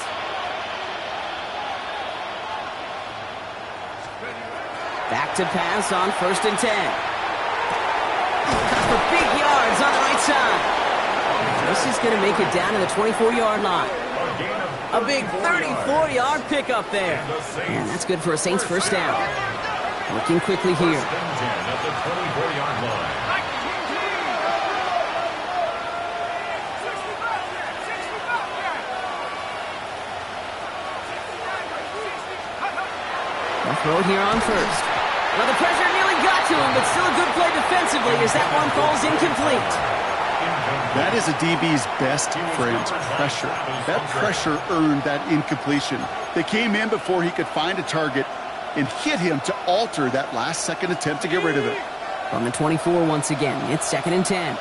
Back to pass on 1st and 10. Cut for big yards on the right side. This is going to make it down to the 24-yard line. A big 34-yard pickup there. And that's good for a Saints 1st down. Working quickly here. At the 24-yard line. They'll throw it here on 1st. Well, the pressure nearly got to him, but still a good play defensively as that one falls incomplete. That is a DB's best friend, pressure. That pressure earned that incompletion. They came in before he could find a target and hit him to alter that last-second attempt to get rid of it. From the 24 once again, it's 2nd and 10.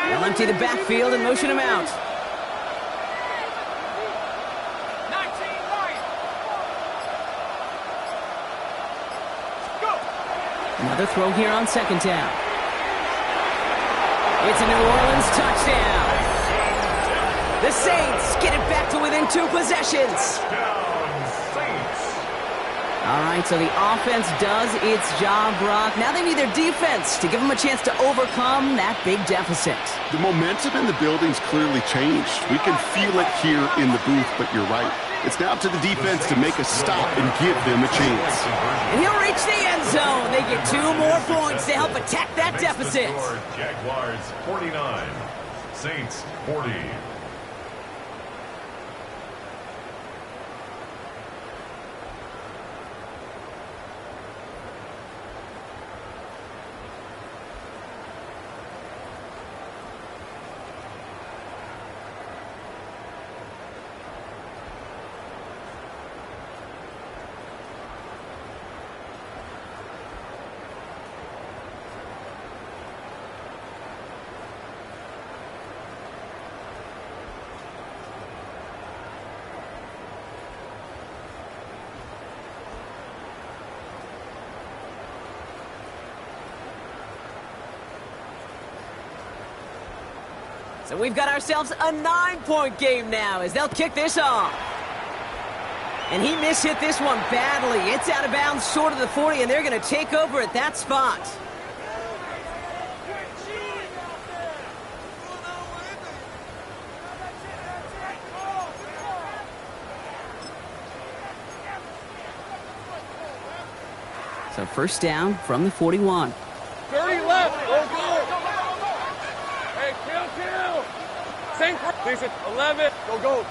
They'll empty the backfield and motion him out. Another throw here on 2nd down. It's a New Orleans touchdown. The Saints get it back to within 2 possessions. All right, so the offense does its job, Brock. Now they need their defense to give them a chance to overcome that big deficit. The momentum in the building's clearly changed. We can feel it here in the booth, but you're right. It's now to the defense to make a stop and give them a chance. And he'll reach the end zone. They get 2 more points to help attack that deficit. Jaguars 49, Saints 40. So we've got ourselves a 9-point game now as they'll kick this off. And he mishit this one badly. It's out of bounds short of the 40, and they're going to take over at that spot. So first down from the 41. 30 left. Go, go. Hey, kill. Sink. Decent. 11. Go.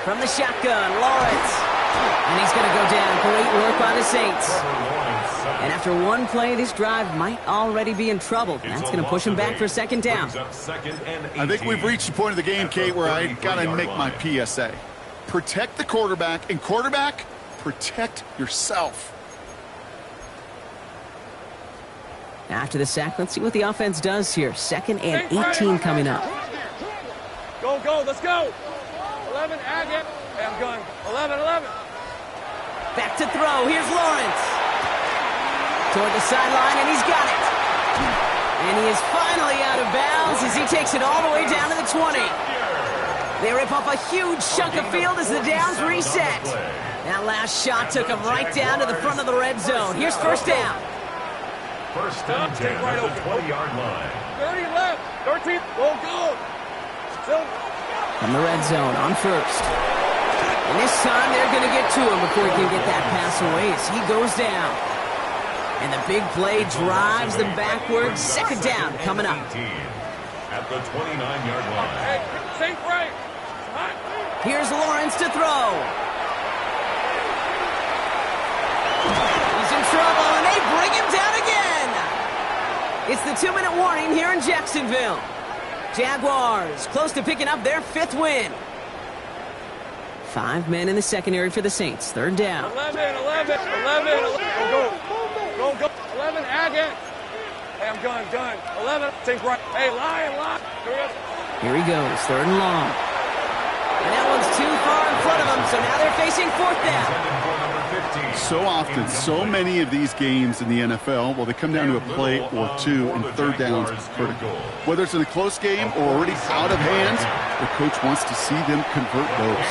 From the shotgun, Lawrence. And he's going to go down. Great work by the Saints. And after one play, this drive might already be in trouble. That's going to push him back for second down. I think we've reached the point of the game, Kate, where I got to make my PSA. Protect the quarterback, and quarterback, protect yourself. After the sack, let's see what the offense does here. 2nd and 18 coming up. Go. Let's go. 11, Agate. Hey, I'm going. 11. Back to throw. Here's Lawrence. Toward the sideline, and he's got it. And he is finally out of bounds as he takes it all the way down to the 20. They rip off a huge chunk of field as the downs reset. That last shot took him right down to the front of the red zone. Here's first down. First and 10 right at over. the 20-yard line. 30 left. 13. Go. Still. From the red zone on first. And this time they're going to get to him before he can get that pass away as he goes down. And the big play drives them backwards. Second down coming up. At the 29-yard line. Hey, sink right. Here's Lawrence to throw. He's in trouble, and they bring him down again. It's the 2-minute warning here in Jacksonville. Jaguars close to picking up their 5th win. 5 men in the secondary for the Saints. Third down. 11. Go. 11, Agate. Hey, I'm done. 11, sink right. Hey, line. Here he goes, 3rd and long. And that one's too far in front of them, so now they're facing 4th down. So often, so many of these games in the NFL, well, they come down to a play or two, and third downs is critical. Whether it's in a close game or already out of hand, the coach wants to see them convert those.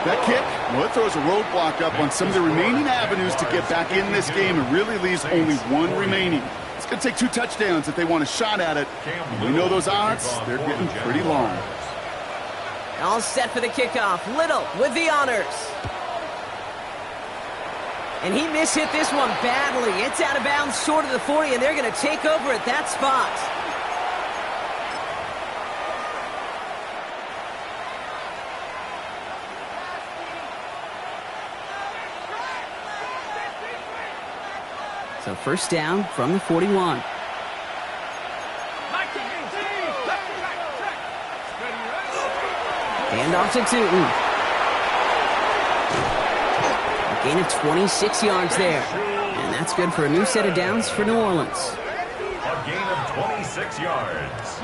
That kick, well, it throws a roadblock up on some of the remaining avenues to get back in this game and really leaves only one remaining. It's going to take 2 touchdowns if they want a shot at it. We know those odds, they're getting pretty long. All set for the kickoff. Little with the honors. And he mishit this one badly. It's out of bounds short of the 40, and they're going to take over at that spot. So first down from the 41. Hand off to Tootin. A gain of 26 yards there. And that's good for a new set of downs for New Orleans. A gain of 26 yards.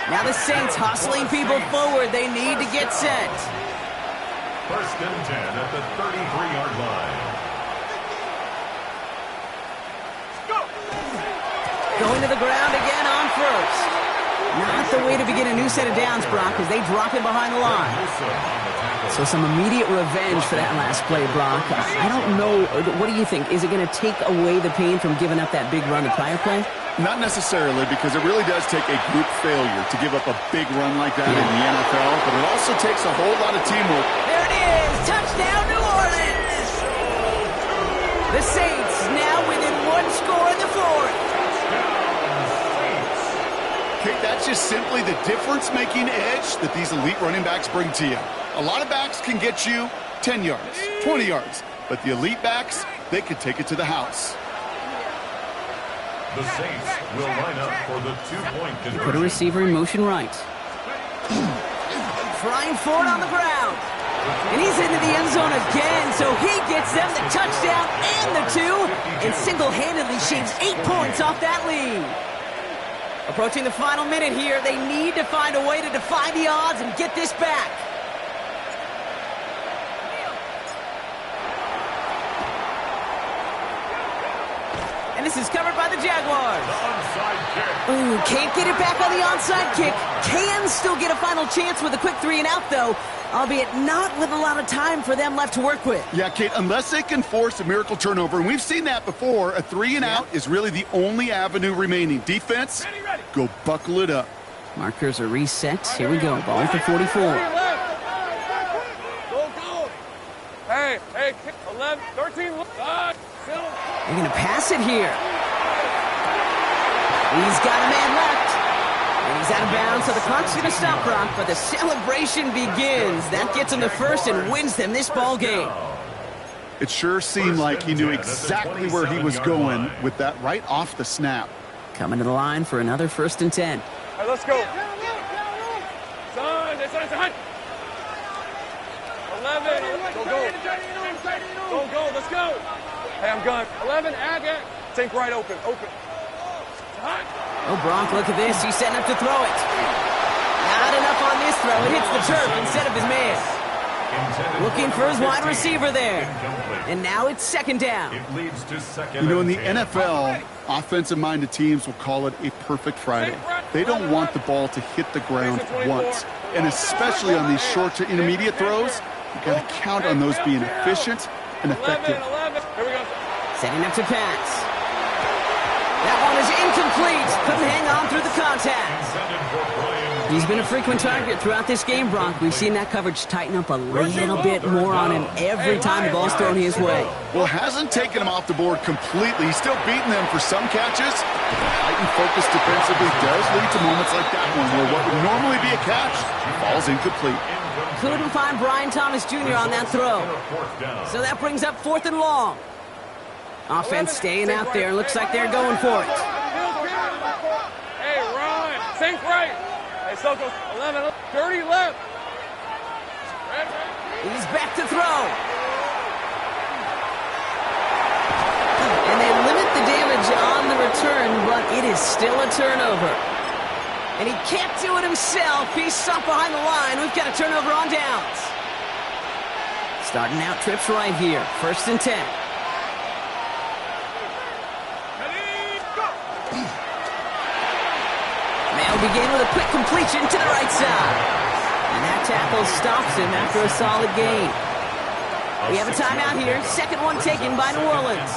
Now the Saints hustling people forward. They need to get set. First and 10 at the 33-yard line. Going to the ground again on first. Not the way to begin a new set of downs, Brock, as they drop him behind the line. So some immediate revenge for that last play, Brock. I don't know. What do you think? Is it going to take away the pain from giving up that big run the prior play? Not necessarily, because it really does take a group failure to give up a big run like that in the NFL, but it also takes a whole lot of teamwork. There it is! Touchdown, New Orleans! The Saints now within one score in the fourth. Kate, that's just simply the difference-making edge that these elite running backs bring to you. A lot of backs can get you 10 yards, 20 yards, but the elite backs, they could take it to the house. The Saints will line up for the two-point conversion. Put a receiver in motion right. Trying for it on the ground. And he's into the end zone again, so he gets them the touchdown and the two, and single-handedly shaves 8 points off that lead. Approaching the final minute here, they need to find a way to defy the odds and get this back. And this is covered by the Jaguars. Ooh, can't get it back on the onside kick. Can still get a final chance with a quick 3-and-out, though, albeit not with a lot of time for them left to work with. Yeah, Kate, unless they can force a miracle turnover, and we've seen that before, a 3-and-out is really the only avenue remaining. Defense, go buckle it up. Markers are reset. Here we go. Ball at the 44. Go. Hey, 11, 13, They're going to pass it here. He's got a man left. And he's out of bounds, so the clock's going to stop, Brock, but the celebration begins. That gets him the first and wins them this ball game. It sure seemed like he knew exactly where he was going with that right off the snap. Coming to the line for another 1st and 10. All right, let's go. Son, 11. Go, let's go. Hey, I'm gone. 11, add. Think right open. Oh, Brock, look at this. He's setting up to throw it. Not enough on this throw. It hits the turf instead of his man. Looking for his wide receiver there. And now it's 2nd down. It leads to second. You know, in the NFL, offensive-minded teams will call it a perfect Friday. They don't want the ball to hit the ground once. And especially on these short to intermediate throws, you got to count on those being efficient and effective. 11. Here we go. Setting up to pass. That one is incomplete. Couldn't hang on through the contact. He's been a frequent target throughout this game, Brock. We've seen that coverage tighten up a little bit more on him every time the ball's thrown his way. Well, hasn't taken him off the board completely. He's still beating them for some catches. Heightened focus defensively does lead to moments like that one where what would normally be a catch falls incomplete. Couldn't find Brian Thomas Jr. on that throw. So that brings up 4th and long. Offense staying out there. Looks like they're going for it. Hey, Ryan. Think right. Hey, Soko. 11, 30 left. He's back to throw. And they limit the damage on the return, but it is still a turnover. And he can't do it himself. He's stuck behind the line. We've got a turnover on downs. Starting out trips right here. 1st and 10. They'll begin with a quick completion to the right side. And that tackle stops him after a solid gain. We have a timeout here. 2nd one taken by New Orleans.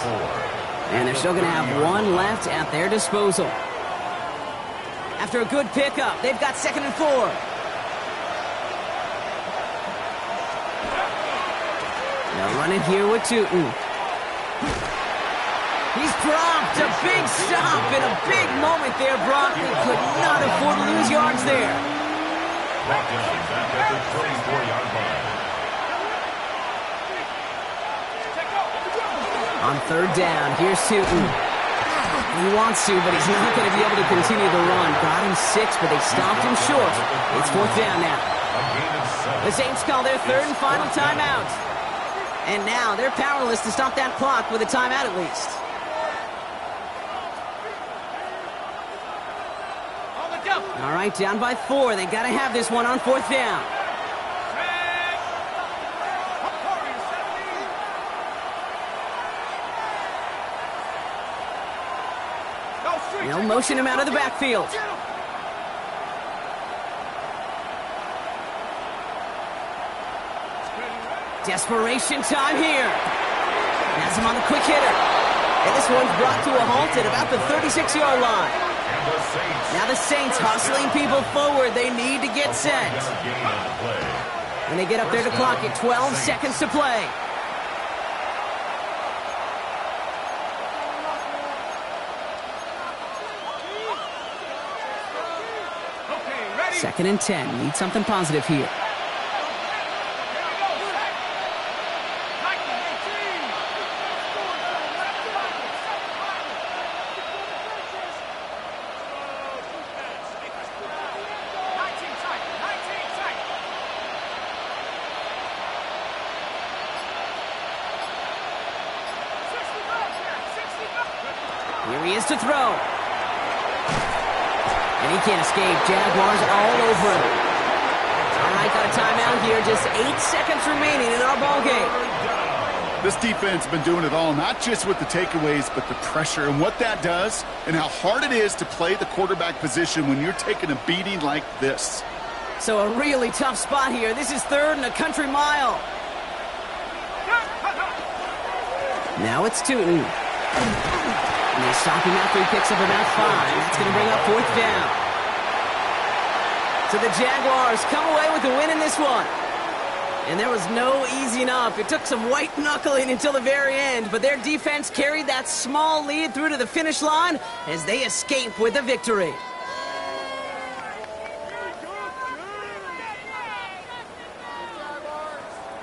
And they're still going to have one left at their disposal. After a good pickup, they've got 2nd and 4. They'll run it here with Tootin. He's dropped. A big stop and a big moment there, Brock. They could not afford to lose yards there. Brought down back at the 34-yard line. On 3rd down, here's Tootin. He wants to, but he's not going to be able to continue the run. Got him 6, but they stopped him short. It's 4th down now. The Saints call their 3rd and final timeout. And now they're powerless to stop that clock with a timeout at least. All right, down by 4. They got to have this one on 4th down. They'll motion him out of the backfield. Desperation time here. Has him on the quick hitter. And this one's brought to a halt at about the 36-yard line. Now the Saints hustling people forward. They need to get set. And they get up there to clock at 12 seconds to play. Second and 10. Need something positive here. Here he is to throw. And he can't escape. Jaguars all over him. All right, got a timeout here. Just 8 seconds remaining in our ball game. This defense has been doing it all, not just with the takeaways, but the pressure and what that does and how hard it is to play the quarterback position when you're taking a beating like this. So a really tough spot here. This is third and a country mile. Now it's Tootin. And they stop him after he picks up about 5. That's going to bring up 4th down. So the Jaguars come away with the win in this one. And there was no easing up. It took some white knuckling until the very end, but their defense carried that small lead through to the finish line as they escape with a victory.